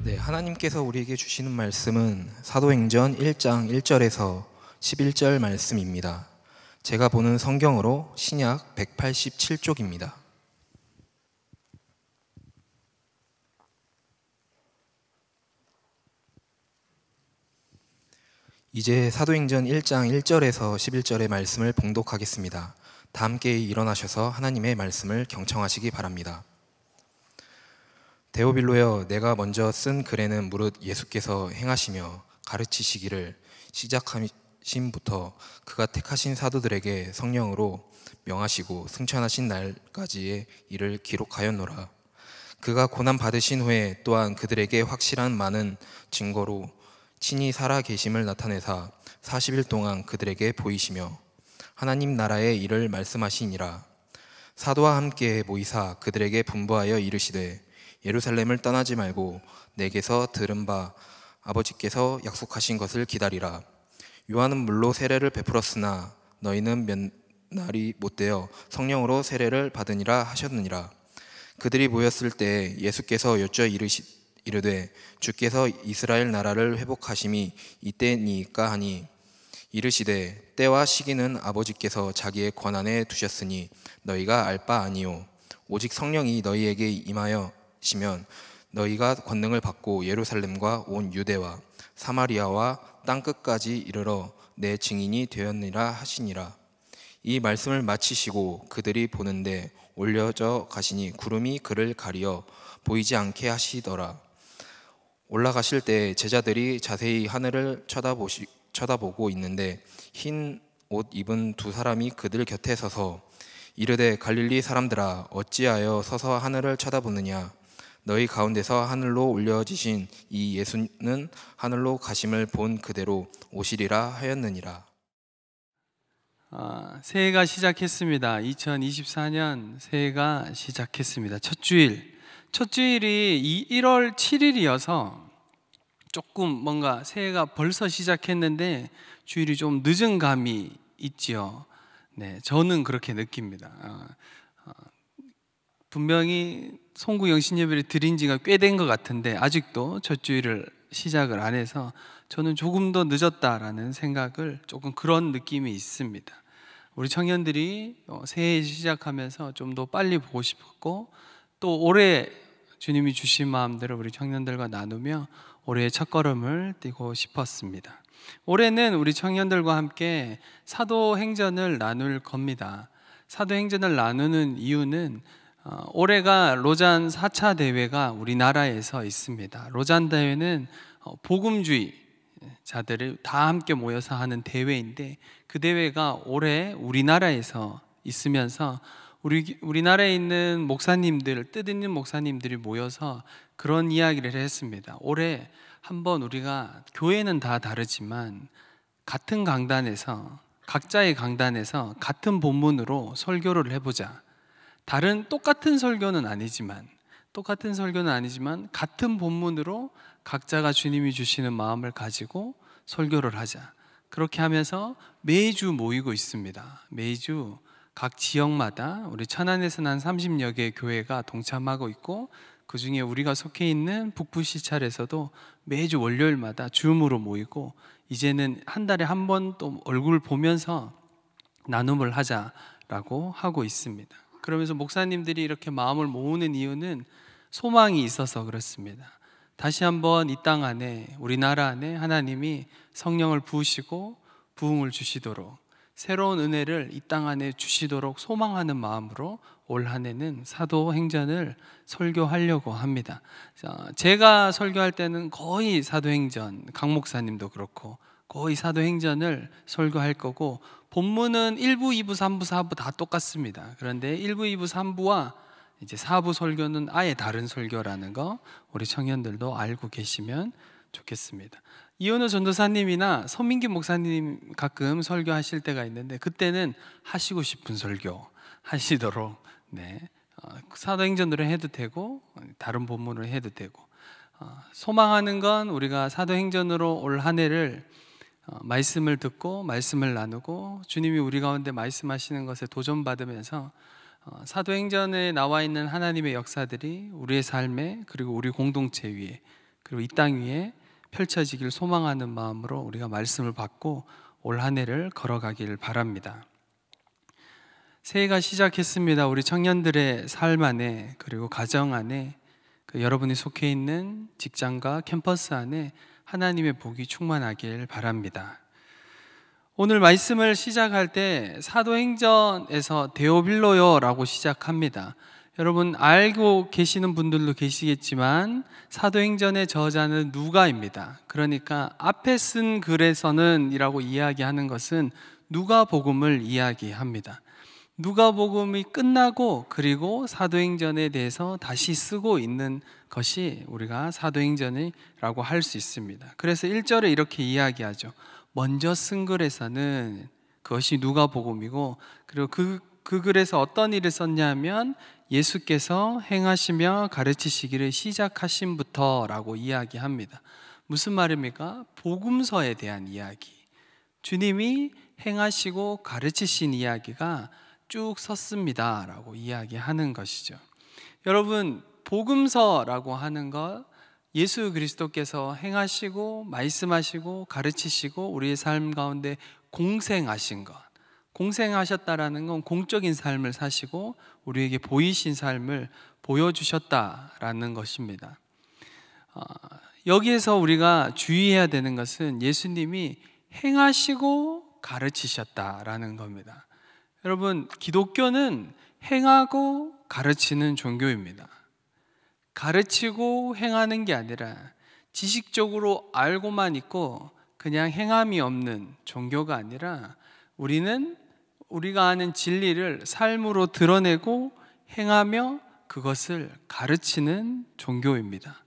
네, 하나님께서 우리에게 주시는 말씀은 사도행전 1장 1절에서 11절 말씀입니다. 제가 보는 성경으로 신약 187쪽입니다. 이제 사도행전 1장 1절에서 11절의 말씀을 봉독하겠습니다. 다 함께 일어나셔서 하나님의 말씀을 경청하시기 바랍니다. 데오빌로여, 내가 먼저 쓴 글에는 무릇 예수께서 행하시며 가르치시기를 시작하심부터 그가 택하신 사도들에게 성령으로 명하시고 승천하신 날까지의 일을 기록하였노라. 그가 고난 받으신 후에 또한 그들에게 확실한 많은 증거로 친히 살아 계심을 나타내사 40일 동안 그들에게 보이시며 하나님 나라의 일을 말씀하시니라. 사도와 함께 모이사 그들에게 분부하여 이르시되 예루살렘을 떠나지 말고 내게서 들은 바 아버지께서 약속하신 것을 기다리라. 요한은 물로 세례를 베풀었으나 너희는 몇 날이 못되어 성령으로 세례를 받으니라 하셨느니라. 그들이 모였을 때 예수께서 여쭈어 이르되 주께서 이스라엘 나라를 회복하심이 이때니까 하니 이르시되 때와 시기는 아버지께서 자기의 권한에 두셨으니 너희가 알 바 아니요 오직 성령이 너희에게 임하여시면 너희가 권능을 받고 예루살렘과 온 유대와 사마리아와 땅끝까지 이르러 내 증인이 되었느니라 하시니라. 이 말씀을 마치시고 그들이 보는데 올려져 가시니 구름이 그를 가리어 보이지 않게 하시더라. 올라가실 때 제자들이 자세히 하늘을 쳐다보고 있는데 흰 옷 입은 두 사람이 그들 곁에 서서 이르되 갈릴리 사람들아, 어찌하여 서서 하늘을 쳐다보느냐? 너희 가운데서 하늘로 올려지신 이 예수는 하늘로 가심을 본 그대로 오시리라 하였느니라. 새해가 시작했습니다. 2024년 새해가 시작했습니다. 첫 주일이 1월 7일이어서 조금 뭔가 새해가 벌써 시작했는데 주일이 좀 늦은 감이 있지요. 네, 저는 그렇게 느낍니다. 분명히 송구 영신 예배를 드린 지가 꽤 된 것 같은데 아직도 첫 주일을 시작을 안 해서 저는 조금 더 늦었다라는 생각을, 조금 그런 느낌이 있습니다. 우리 청년들이 새해 시작하면서 좀 더 빨리 보고 싶었고, 또 올해 주님이 주신 마음들을 우리 청년들과 나누며 올해의 첫걸음을 띄고 싶었습니다. 올해는 우리 청년들과 함께 사도행전을 나눌 겁니다. 사도행전을 나누는 이유는 올해가 로잔 4차 대회가 우리나라에서 있습니다. 로잔 대회는 복음주의 자들을 다 함께 모여서 하는 대회인데, 그 대회가 올해 우리나라에서 있으면서 우리나라에 있는 목사님들, 뜻있는 목사님들이 모여서 그런 이야기를 했습니다. 올해 한번 우리가, 교회는 다 다르지만 같은 강단에서, 각자의 강단에서 같은 본문으로 설교를 해보자. 똑같은 설교는 아니지만 같은 본문으로 각자가 주님이 주시는 마음을 가지고 설교를 하자. 그렇게 하면서 매주 모이고 있습니다. 매주 각 지역마다 우리 천안에서는 한 30여 개의 교회가 동참하고 있고, 그 중에 우리가 속해 있는 북부 시찰에서도 매주 월요일마다 줌으로 모이고, 이제는 한 달에 한 번 또 얼굴 보면서 나눔을 하자라고 하고 있습니다. 그러면서 목사님들이 이렇게 마음을 모으는 이유는 소망이 있어서 그렇습니다. 다시 한번 이 땅 안에, 우리나라 안에 하나님이 성령을 부으시고 부흥을 주시도록, 새로운 은혜를 이 땅 안에 주시도록 소망하는 마음으로 올 한 해는 사도행전을 설교하려고 합니다. 제가 설교할 때는 거의 사도행전, 강 목사님도 그렇고 거의 사도행전을 설교할 거고, 본문은 1부, 2부, 3부, 4부 다 똑같습니다. 그런데 1부, 2부, 3부와 이제 4부 설교는 아예 다른 설교라는 거 우리 청년들도 알고 계시면 좋겠습니다. 이현우 전도사님이나 서민기 목사님 가끔 설교하실 때가 있는데, 그때는 하시고 싶은 설교 하시도록, 사도행전으로 해도 되고 다른 본문으로 해도 되고, 소망하는 건 우리가 사도행전으로 올 한 해를 말씀을 듣고 말씀을 나누고 주님이 우리 가운데 말씀하시는 것에 도전받으면서 사도행전에 나와 있는 하나님의 역사들이 우리의 삶에, 그리고 우리 공동체 위에, 그리고 이 땅 위에 펼쳐지길 소망하는 마음으로 우리가 말씀을 받고 올 한 해를 걸어가길 바랍니다. 새해가 시작했습니다. 우리 청년들의 삶 안에, 그리고 가정 안에, 여러분이 속해 있는 직장과 캠퍼스 안에 하나님의 복이 충만하길 바랍니다. 오늘 말씀을 시작할 때 사도행전에서 데오빌로요라고 시작합니다. 여러분 알고 계시는 분들도 계시겠지만 사도행전의 저자는 누가입니다. 그러니까 앞에 쓴 글에서는 이라고 이야기하는 것은 누가복음을 이야기합니다. 누가복음이 끝나고 그리고 사도행전에 대해서 다시 쓰고 있는 것이 우리가 사도행전이라고 할 수 있습니다. 그래서 1절에 이렇게 이야기하죠. 먼저 쓴 글에서는 그것이 누가복음이고, 그리고 그 글에서 어떤 일을 썼냐면 예수께서 행하시며 가르치시기를 시작하신부터라고 이야기합니다. 무슨 말입니까? 복음서에 대한 이야기, 주님이 행하시고 가르치신 이야기가 쭉 섰습니다 라고 이야기하는 것이죠. 여러분, 복음서라고 하는 것, 예수 그리스도께서 행하시고 말씀하시고 가르치시고 우리의 삶 가운데 공생하신 것, 공생하셨다라는 건 공적인 삶을 사시고 우리에게 보이신 삶을 보여주셨다라는 것입니다. 여기에서 우리가 주의해야 되는 것은 예수님이 행하시고 가르치셨다라는 겁니다. 여러분, 기독교는 행하고 가르치는 종교입니다. 가르치고 행하는 게 아니라 지식적으로 알고만 있고 그냥 행함이 없는 종교가 아니라 우리는 우리가 아는 진리를 삶으로 드러내고 행하며 그것을 가르치는 종교입니다.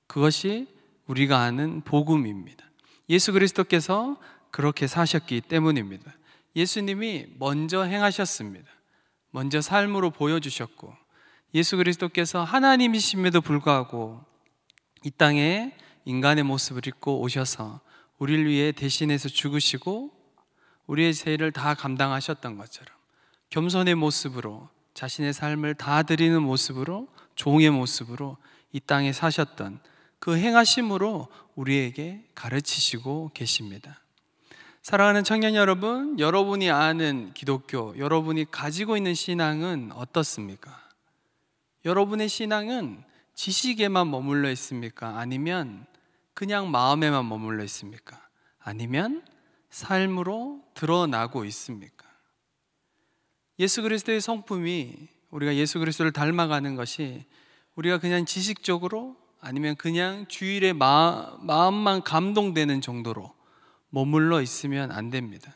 그것이 우리가 아는 복음입니다. 예수 그리스도께서 그렇게 사셨기 때문입니다. 예수님이 먼저 행하셨습니다. 먼저 삶으로 보여주셨고, 예수 그리스도께서 하나님이심에도 불구하고 이 땅에 인간의 모습을 입고 오셔서 우리를 위해 대신해서 죽으시고 우리의 죄를 다 감당하셨던 것처럼 겸손의 모습으로, 자신의 삶을 다 드리는 모습으로, 종의 모습으로 이 땅에 사셨던 그 행하심으로 우리에게 가르치시고 계십니다. 사랑하는 청년 여러분, 여러분이 아는 기독교, 여러분이 가지고 있는 신앙은 어떻습니까? 여러분의 신앙은 지식에만 머물러 있습니까? 아니면 그냥 마음에만 머물러 있습니까? 아니면 삶으로 드러나고 있습니까? 예수 그리스도의 성품이, 우리가 예수 그리스도를 닮아가는 것이 우리가 그냥 지식적으로 아니면 그냥 주일에 마음만 감동되는 정도로 머물러 있으면 안 됩니다.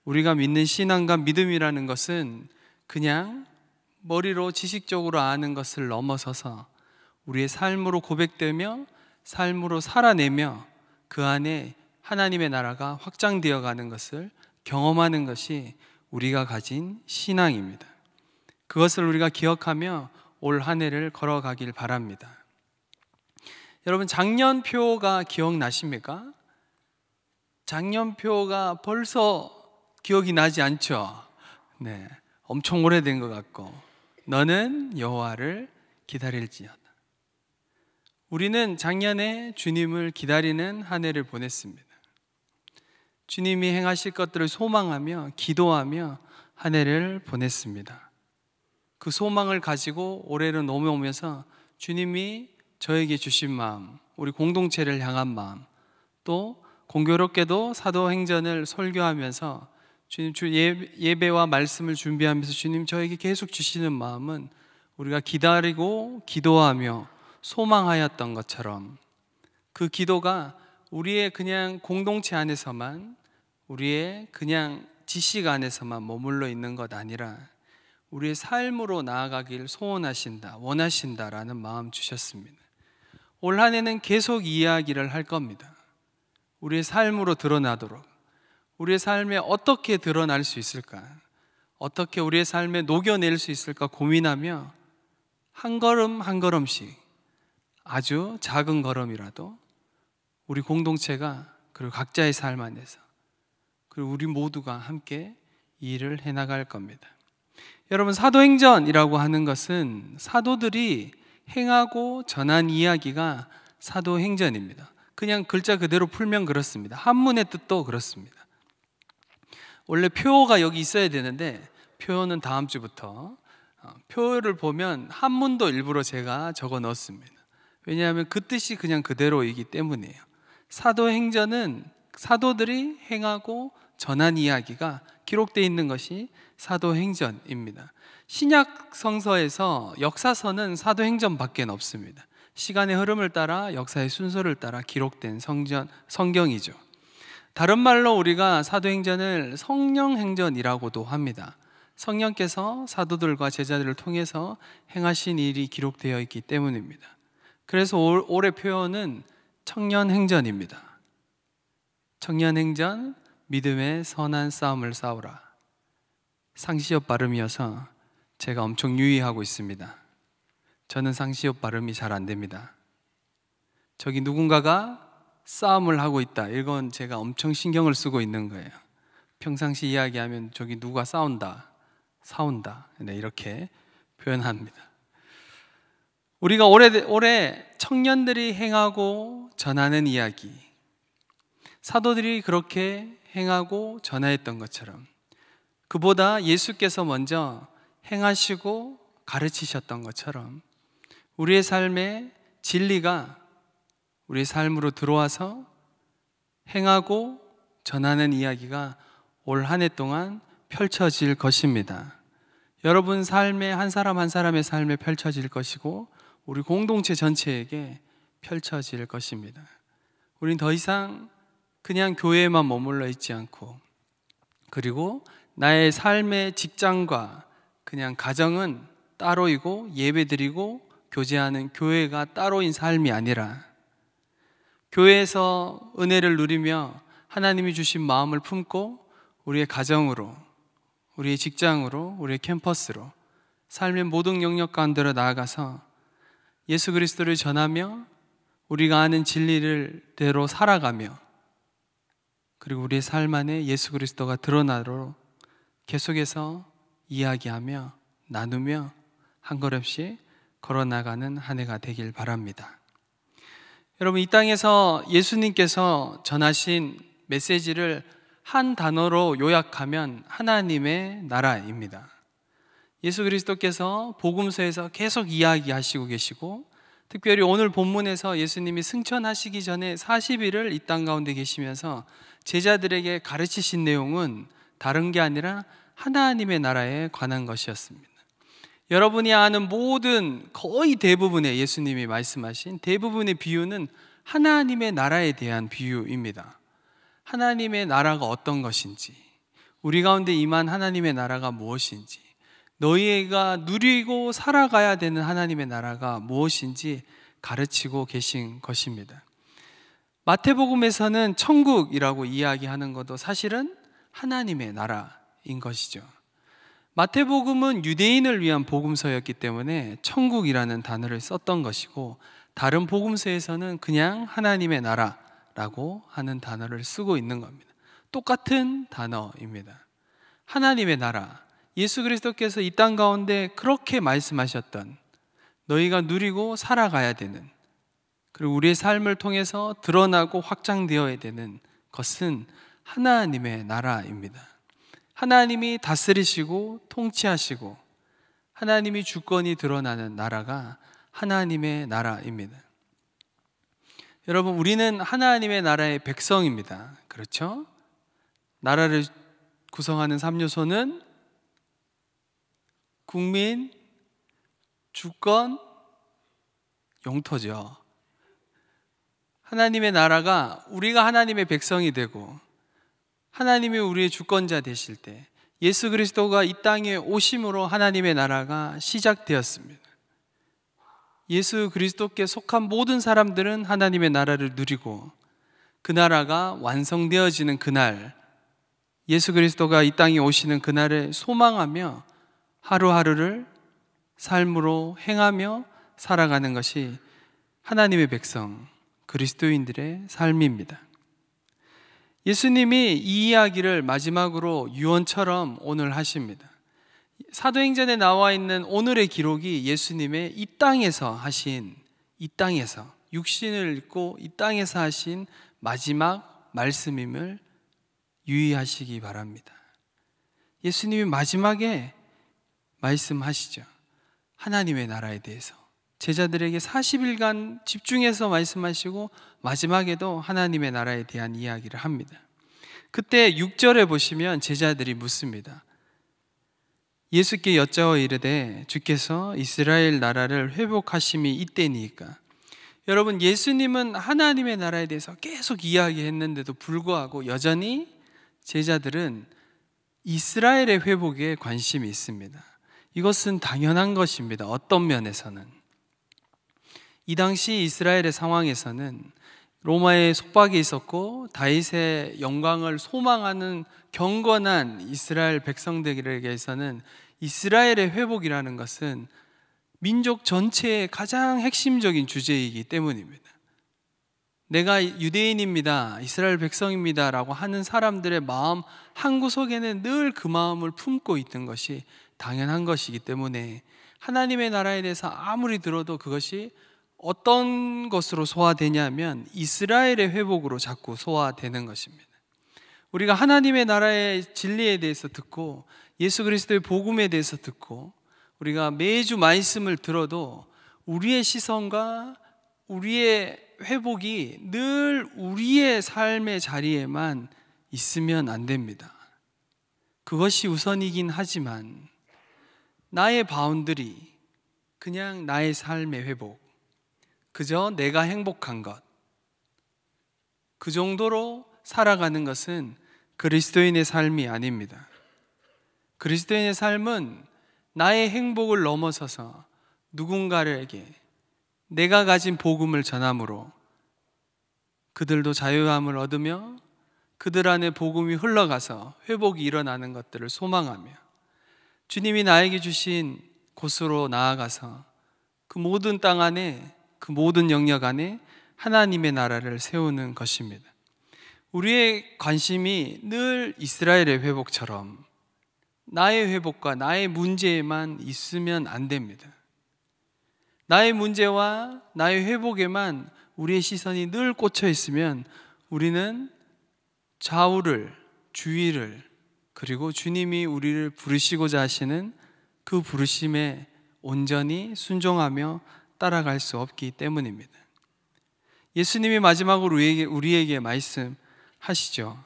우리가 믿는 신앙과 믿음이라는 것은 그냥 머리로 지식적으로 아는 것을 넘어서서 우리의 삶으로 고백되며 삶으로 살아내며 그 안에 하나님의 나라가 확장되어 가는 것을 경험하는 것이 우리가 가진 신앙입니다. 그것을 우리가 기억하며 올 한 해를 걸어가길 바랍니다. 여러분, 작년표가 기억나십니까? 작년표가 벌써 기억이 나지 않죠? 네, 엄청 오래된 것 같고, 너는 여호와를 기다릴지어다. 우리는 작년에 주님을 기다리는 한 해를 보냈습니다. 주님이 행하실 것들을 소망하며 기도하며 한 해를 보냈습니다. 그 소망을 가지고 올해를 넘어오면서 주님이 저에게 주신 마음, 우리 공동체를 향한 마음, 또 공교롭게도 사도행전을 설교하면서 주님 예배와 말씀을 준비하면서 주님 저에게 계속 주시는 마음은 우리가 기다리고 기도하며 소망하였던 것처럼 그 기도가 우리의 그냥 공동체 안에서만, 우리의 그냥 지식 안에서만 머물러 있는 것 아니라 우리의 삶으로 나아가길 소원하신다, 원하신다라는 마음 주셨습니다. 올 한 해는 계속 이야기를 할 겁니다. 우리의 삶으로 드러나도록, 우리의 삶에 어떻게 드러날 수 있을까, 어떻게 우리의 삶에 녹여낼 수 있을까 고민하며 한 걸음 한 걸음씩, 아주 작은 걸음이라도 우리 공동체가, 그리고 각자의 삶 안에서, 그리고 우리 모두가 함께 이 일을 해나갈 겁니다. 여러분, 사도행전이라고 하는 것은 사도들이 행하고 전한 이야기가 사도행전입니다. 그냥 글자 그대로 풀면 그렇습니다. 한문의 뜻도 그렇습니다. 원래 표가 여기 있어야 되는데 표는 다음 주부터 표를 보면 한문도 일부러 제가 적어 넣었습니다. 왜냐하면 그 뜻이 그냥 그대로이기 때문이에요. 사도행전은 사도들이 행하고 전한 이야기가 기록되어 있는 것이 사도행전입니다. 신약 성서에서 역사서는 사도행전밖에 없습니다. 시간의 흐름을 따라 역사의 순서를 따라 기록된 성경이죠. 다른 말로 우리가 사도행전을 성령행전이라고도 합니다. 성령께서 사도들과 제자들을 통해서 행하신 일이 기록되어 있기 때문입니다. 그래서 올해 표현은 청년행전입니다. 청년행전, 믿음의 선한 싸움을 싸우라. 상시업 발음이어서 제가 엄청 유의하고 있습니다. 저는 상시업 발음이 잘 안 됩니다. 저기 누군가가 싸움을 하고 있다, 이건 제가 엄청 신경을 쓰고 있는 거예요. 평상시 이야기하면 저기 누가 싸운다, 네, 이렇게 표현합니다. 우리가 올해 청년들이 행하고 전하는 이야기, 사도들이 그렇게 행하고 전하였던 것처럼 그보다 예수께서 먼저 행하시고 가르치셨던 것처럼 우리의 삶에 진리가 우리의 삶으로 들어와서 행하고 전하는 이야기가 올 한 해 동안 펼쳐질 것입니다. 여러분 삶의 한 사람 한 사람의 삶에 펼쳐질 것이고 우리 공동체 전체에게 펼쳐질 것입니다. 우린 더 이상 그냥 교회에만 머물러 있지 않고, 그리고 나의 삶의 직장과 그냥 가정은 따로이고 예배드리고 교제하는 교회가 따로인 삶이 아니라 교회에서 은혜를 누리며 하나님이 주신 마음을 품고 우리의 가정으로, 우리의 직장으로, 우리의 캠퍼스로 삶의 모든 영역 가운데로 나아가서 예수 그리스도를 전하며 우리가 아는 진리대로 살아가며, 그리고 우리의 삶 안에 예수 그리스도가 드러나도록 계속해서 이야기하며 나누며 한 걸음씩 걸어나가는 한 해가 되길 바랍니다. 여러분, 이 땅에서 예수님께서 전하신 메시지를 한 단어로 요약하면 하나님의 나라입니다. 예수 그리스도께서 복음서에서 계속 이야기하시고 계시고, 특별히 오늘 본문에서 예수님이 승천하시기 전에 40일을 이 땅 가운데 계시면서 제자들에게 가르치신 내용은 다른 게 아니라 하나님의 나라에 관한 것이었습니다. 여러분이 아는 모든, 거의 대부분의 예수님이 말씀하신 대부분의 비유는 하나님의 나라에 대한 비유입니다. 하나님의 나라가 어떤 것인지, 우리 가운데 임한 하나님의 나라가 무엇인지, 너희가 누리고 살아가야 되는 하나님의 나라가 무엇인지 가르치고 계신 것입니다. 마태복음에서는 천국이라고 이야기하는 것도 사실은 하나님의 나라인 것이죠. 마태복음은 유대인을 위한 복음서였기 때문에 천국이라는 단어를 썼던 것이고, 다른 복음서에서는 그냥 하나님의 나라라고 하는 단어를 쓰고 있는 겁니다. 똑같은 단어입니다. 하나님의 나라, 예수 그리스도께서 이 땅 가운데 그렇게 말씀하셨던, 너희가 누리고 살아가야 되는, 그리고 우리의 삶을 통해서 드러나고 확장되어야 되는 것은 하나님의 나라입니다. 하나님이 다스리시고 통치하시고 하나님이 주권이 드러나는 나라가 하나님의 나라입니다. 여러분, 우리는 하나님의 나라의 백성입니다. 그렇죠? 나라를 구성하는 3요소는 국민, 주권, 영토죠. 하나님의 나라가, 우리가 하나님의 백성이 되고 하나님이 우리의 주권자 되실 때 예수 그리스도가 이 땅에 오심으로 하나님의 나라가 시작되었습니다. 예수 그리스도께 속한 모든 사람들은 하나님의 나라를 누리고 그 나라가 완성되어지는 그날, 예수 그리스도가 이 땅에 오시는 그날을 소망하며 하루하루를 삶으로 행하며 살아가는 것이 하나님의 백성, 그리스도인들의 삶입니다. 예수님이 이 이야기를 마지막으로 유언처럼 오늘 하십니다. 사도행전에 나와 있는 오늘의 기록이 예수님의 이 땅에서 하신, 이 땅에서 육신을 입고 이 땅에서 하신 마지막 말씀임을 유의하시기 바랍니다. 예수님이 마지막에 말씀하시죠. 하나님의 나라에 대해서 제자들에게 40일간 집중해서 말씀하시고 마지막에도 하나님의 나라에 대한 이야기를 합니다. 그때 6절에 보시면 제자들이 묻습니다. 예수께 여짜오 이르되 주께서 이스라엘 나라를 회복하심이 이때니까. 여러분, 예수님은 하나님의 나라에 대해서 계속 이야기했는데도 불구하고 여전히 제자들은 이스라엘의 회복에 관심이 있습니다. 이것은 당연한 것입니다. 어떤 면에서는 이 당시 이스라엘의 상황에서는 로마의 속박이 있었고 다윗의 영광을 소망하는 경건한 이스라엘 백성들에게서는 이스라엘의 회복이라는 것은 민족 전체의 가장 핵심적인 주제이기 때문입니다. 내가 유대인입니다, 이스라엘 백성입니다 라고 하는 사람들의 마음 한구석에는 늘 그 마음을 품고 있는 것이 당연한 것이기 때문에 하나님의 나라에 대해서 아무리 들어도 그것이 어떤 것으로 소화되냐면 이스라엘의 회복으로 자꾸 소화되는 것입니다. 우리가 하나님의 나라의 진리에 대해서 듣고 예수 그리스도의 복음에 대해서 듣고 우리가 매주 말씀을 들어도 우리의 시선과 우리의 회복이 늘 우리의 삶의 자리에만 있으면 안 됩니다. 그것이 우선이긴 하지만 나의 바운더리, 그냥 나의 삶의 회복, 그저 내가 행복한 것, 그 정도로 살아가는 것은 그리스도인의 삶이 아닙니다. 그리스도인의 삶은 나의 행복을 넘어서서 누군가에게 내가 가진 복음을 전함으로 그들도 자유함을 얻으며 그들 안에 복음이 흘러가서 회복이 일어나는 것들을 소망하며 주님이 나에게 주신 곳으로 나아가서 그 모든 땅 안에, 그 모든 영역 안에 하나님의 나라를 세우는 것입니다. 우리의 관심이 늘 이스라엘의 회복처럼 나의 회복과 나의 문제에만 있으면 안 됩니다. 나의 문제와 나의 회복에만 우리의 시선이 늘 꽂혀 있으면 우리는 좌우를, 주위를, 그리고 주님이 우리를 부르시고자 하시는 그 부르심에 온전히 순종하며 따라갈 수 없기 때문입니다. 예수님이 마지막으로 우리에게 말씀하시죠.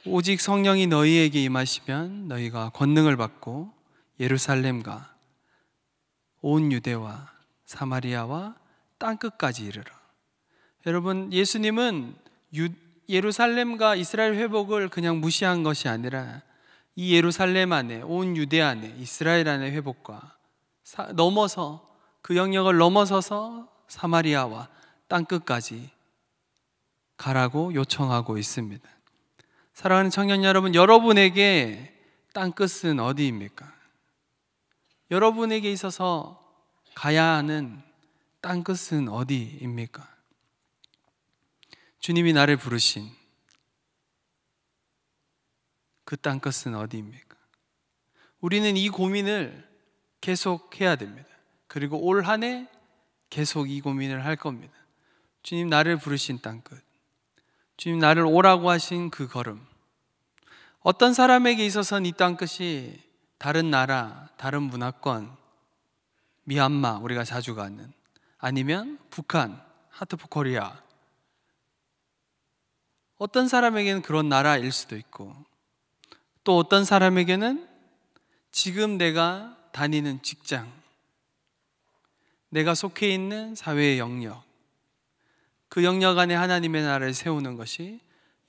오직 성령이 너희에게 임하시면 너희가 권능을 받고 예루살렘과 온 유대와 사마리아와 땅끝까지 이르러. 여러분, 예수님은 예루살렘과 이스라엘 회복을 그냥 무시한 것이 아니라 이 예루살렘 안에, 온 유대 안에, 이스라엘 안의 회복과 넘어서 그 영역을 넘어서서 사마리아와 땅끝까지 가라고 요청하고 있습니다. 사랑하는 청년 여러분, 여러분에게 땅끝은 어디입니까? 여러분에게 있어서 가야 하는 땅끝은 어디입니까? 주님이 나를 부르신 그 땅끝은 어디입니까? 우리는 이 고민을 계속 해야 됩니다. 그리고 올 한 해 계속 이 고민을 할 겁니다. 주님, 나를 부르신 땅끝, 주님 나를 오라고 하신 그 걸음. 어떤 사람에게 있어서는 이 땅끝이 다른 나라, 다른 문화권, 미얀마, 우리가 자주 가는, 아니면 북한, 하트 오브 코리아. 어떤 사람에게는 그런 나라일 수도 있고, 또 어떤 사람에게는 지금 내가 다니는 직장, 내가 속해 있는 사회의 영역, 그 영역 안에 하나님의 나라를 세우는 것이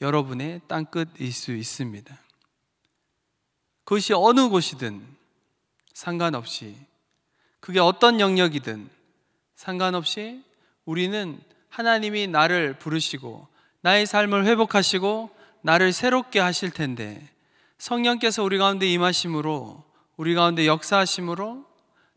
여러분의 땅끝일 수 있습니다. 그것이 어느 곳이든 상관없이, 그게 어떤 영역이든 상관없이 우리는 하나님이 나를 부르시고 나의 삶을 회복하시고 나를 새롭게 하실 텐데, 성령께서 우리 가운데 임하심으로, 우리 가운데 역사하심으로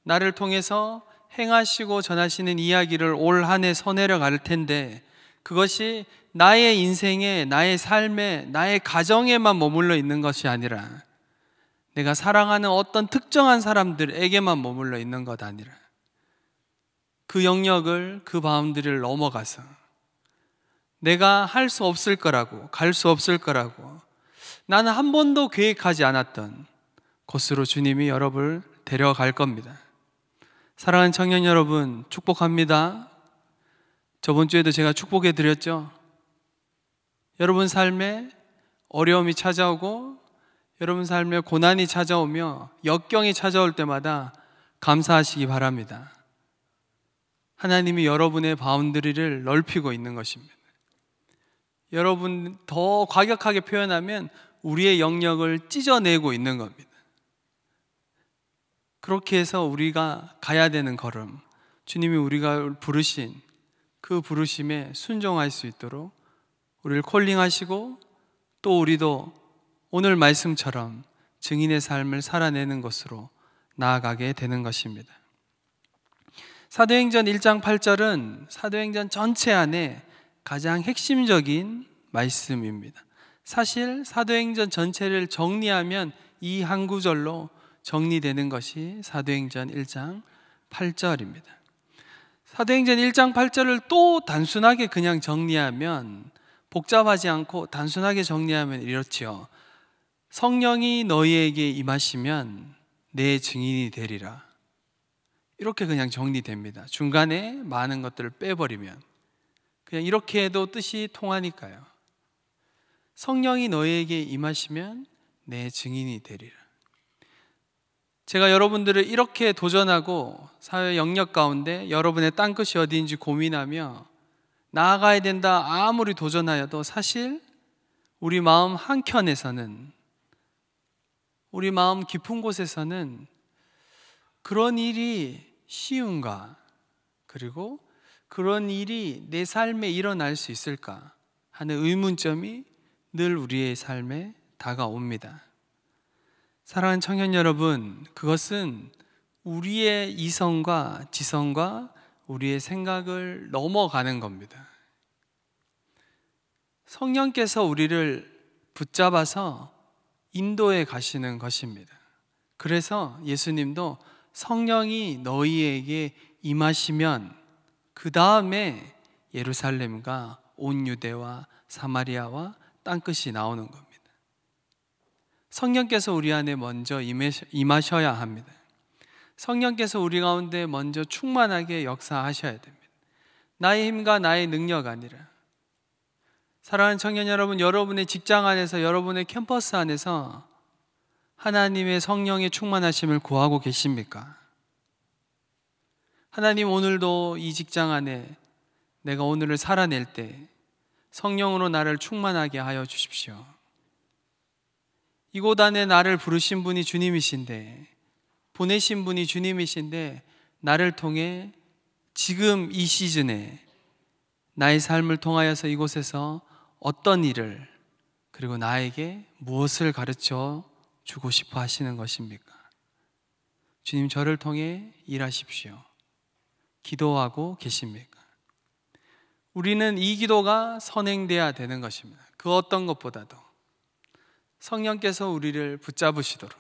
나를 통해서 행하시고 전하시는 이야기를 올 한 해 서내려 갈 텐데, 그것이 나의 인생에, 나의 삶에, 나의 가정에만 머물러 있는 것이 아니라 내가 사랑하는 어떤 특정한 사람들에게만 머물러 있는 것 아니라 그 영역을, 그 바운드리를 넘어가서 내가 할 수 없을 거라고, 갈 수 없을 거라고, 나는 한 번도 계획하지 않았던 곳으로 주님이 여러분을 데려갈 겁니다. 사랑하는 청년 여러분, 축복합니다. 저번 주에도 제가 축복해 드렸죠. 여러분 삶에 어려움이 찾아오고 여러분 삶에 고난이 찾아오며 역경이 찾아올 때마다 감사하시기 바랍니다. 하나님이 여러분의 바운더리를 넓히고 있는 것입니다. 여러분, 더 과격하게 표현하면 우리의 영역을 찢어내고 있는 겁니다. 그렇게 해서 우리가 가야 되는 걸음, 주님이 우리가 부르신 그 부르심에 순종할 수 있도록 우리를 콜링하시고, 또 우리도 오늘 말씀처럼 증인의 삶을 살아내는 것으로 나아가게 되는 것입니다. 사도행전 1장 8절은 사도행전 전체 안에 가장 핵심적인 말씀입니다. 사실 사도행전 전체를 정리하면 이 한 구절로 정리되는 것이 사도행전 1장 8절입니다. 사도행전 1장 8절을 또 단순하게 그냥 정리하면, 복잡하지 않고 단순하게 정리하면 이렇지요. 성령이 너희에게 임하시면 내 증인이 되리라. 이렇게 그냥 정리됩니다. 중간에 많은 것들을 빼버리면 그냥 이렇게 해도 뜻이 통하니까요. 성령이 너희에게 임하시면 내 증인이 되리라. 제가 여러분들을 이렇게 도전하고 사회 영역 가운데 여러분의 땅끝이 어디인지 고민하며 나아가야 된다 아무리 도전하여도 사실 우리 마음 한켠에서는, 우리 마음 깊은 곳에서는 그런 일이 쉬운가, 그리고 그런 일이 내 삶에 일어날 수 있을까 하는 의문점이 늘 우리의 삶에 다가옵니다. 사랑하는 청년 여러분, 그것은 우리의 이성과 지성과 우리의 생각을 넘어가는 겁니다. 성령께서 우리를 붙잡아서 인도해 가시는 것입니다. 그래서 예수님도 성령이 너희에게 임하시면 그 다음에 예루살렘과 온 유대와 사마리아와 땅끝이 나오는 겁니다. 성령께서 우리 안에 먼저 임하셔야 합니다. 성령께서 우리 가운데 먼저 충만하게 역사하셔야 됩니다. 나의 힘과 나의 능력 아니라. 사랑하는 청년 여러분, 여러분의 직장 안에서, 여러분의 캠퍼스 안에서 하나님의 성령의 충만하심을 구하고 계십니까? 하나님, 오늘도 이 직장 안에 내가 오늘을 살아낼 때 성령으로 나를 충만하게 하여 주십시오. 이곳 안에 나를 부르신 분이 주님이신데, 보내신 분이 주님이신데, 나를 통해 지금 이 시즌에 나의 삶을 통하여서 이곳에서 어떤 일을, 그리고 나에게 무엇을 가르쳐 주고 싶어 하시는 것입니까? 주님, 저를 통해 일하십시오. 기도하고 계십니까? 우리는 이 기도가 선행돼야 되는 것입니다. 그 어떤 것보다도 성령께서 우리를 붙잡으시도록,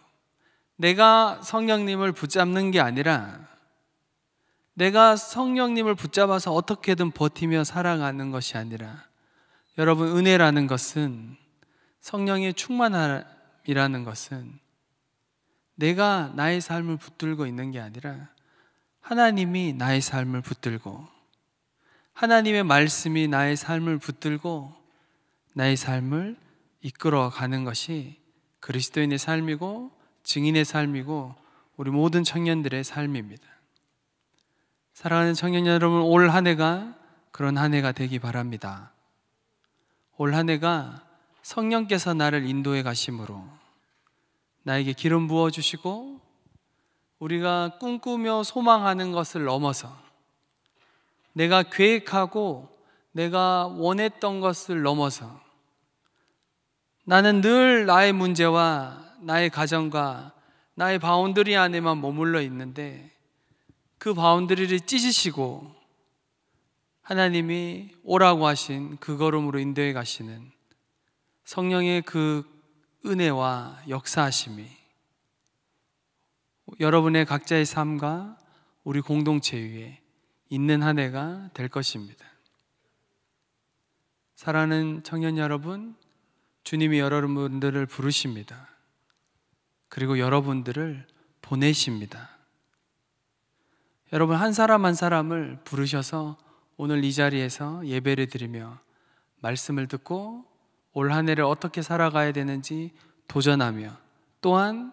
내가 성령님을 붙잡는 게 아니라 내가 성령님을 붙잡아서 어떻게든 버티며 살아가는 것이 아니라, 여러분, 은혜라는 것은, 성령의 충만함이라는 것은 내가 나의 삶을 붙들고 있는 게 아니라 하나님이 나의 삶을 붙들고, 하나님의 말씀이 나의 삶을 붙들고 나의 삶을 이끌어가는 것이 그리스도인의 삶이고 증인의 삶이고 우리 모든 청년들의 삶입니다. 사랑하는 청년 여러분, 올 한 해가 그런 한 해가 되기 바랍니다. 올 한 해가 성령께서 나를 인도해 가심으로 나에게 기름 부어주시고, 우리가 꿈꾸며 소망하는 것을 넘어서 내가 계획하고 내가 원했던 것을 넘어서 나는 늘 나의 문제와 나의 가정과 나의 바운더리 안에만 머물러 있는데, 그 바운더리를 찢으시고 하나님이 오라고 하신 그 걸음으로 인도해 가시는 성령의 그 은혜와 역사하심이 여러분의 각자의 삶과 우리 공동체 위에 있는 한 해가 될 것입니다. 사랑하는 청년 여러분, 주님이 여러분들을 부르십니다. 그리고 여러분들을 보내십니다. 여러분 한 사람 한 사람을 부르셔서 오늘 이 자리에서 예배를 드리며 말씀을 듣고 올 한 해를 어떻게 살아가야 되는지 도전하며, 또한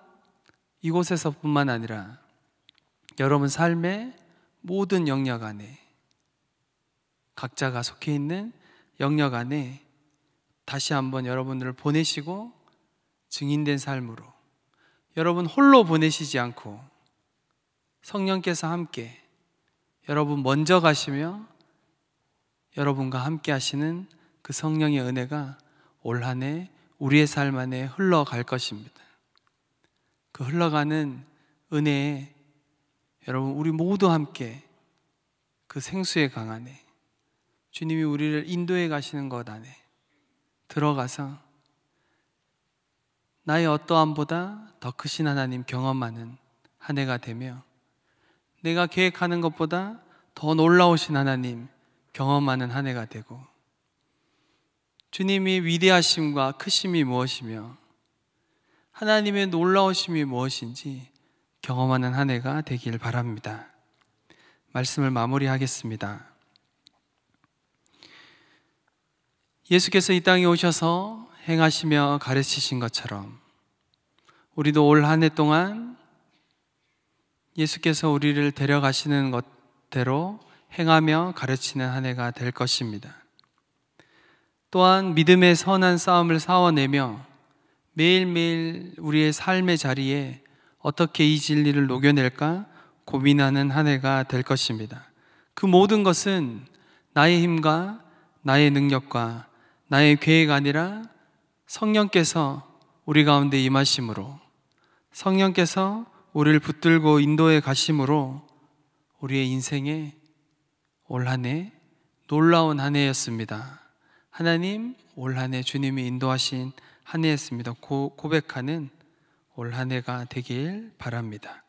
이곳에서뿐만 아니라 여러분 삶의 모든 영역 안에, 각자가 속해 있는 영역 안에 다시 한번 여러분들을 보내시고 증인된 삶으로, 여러분 홀로 보내시지 않고 성령께서 함께 여러분 먼저 가시며 여러분과 함께 하시는 그 성령의 은혜가 올 한 해 우리의 삶 안에 흘러갈 것입니다. 그 흘러가는 은혜에 여러분 우리 모두 함께 그 생수의 강 안에, 주님이 우리를 인도해 가시는 것 안에 들어가서 나의 어떠함보다 더 크신 하나님 경험하는 한 해가 되며, 내가 계획하는 것보다 더 놀라우신 하나님 경험하는 한 해가 되고, 주님이 위대하심과 크심이 무엇이며 하나님의 놀라우심이 무엇인지 경험하는 한 해가 되길 바랍니다. 말씀을 마무리하겠습니다. 예수께서 이 땅에 오셔서 행하시며 가르치신 것처럼 우리도 올 한 해 동안 예수께서 우리를 데려가시는 것대로 행하며 가르치는 한 해가 될 것입니다. 또한 믿음의 선한 싸움을 싸워내며 매일매일 우리의 삶의 자리에 어떻게 이 진리를 녹여낼까 고민하는 한 해가 될 것입니다. 그 모든 것은 나의 힘과 나의 능력과 나의 계획 아니라 성령께서 우리 가운데 임하심으로, 성령께서 우리를 붙들고 인도해 가심으로 우리의 인생에 올 한 해 놀라운 한 해였습니다. 하나님, 올 한 해 주님이 인도하신 한 해였습니다. 고백하는 올 한 해가 되길 바랍니다.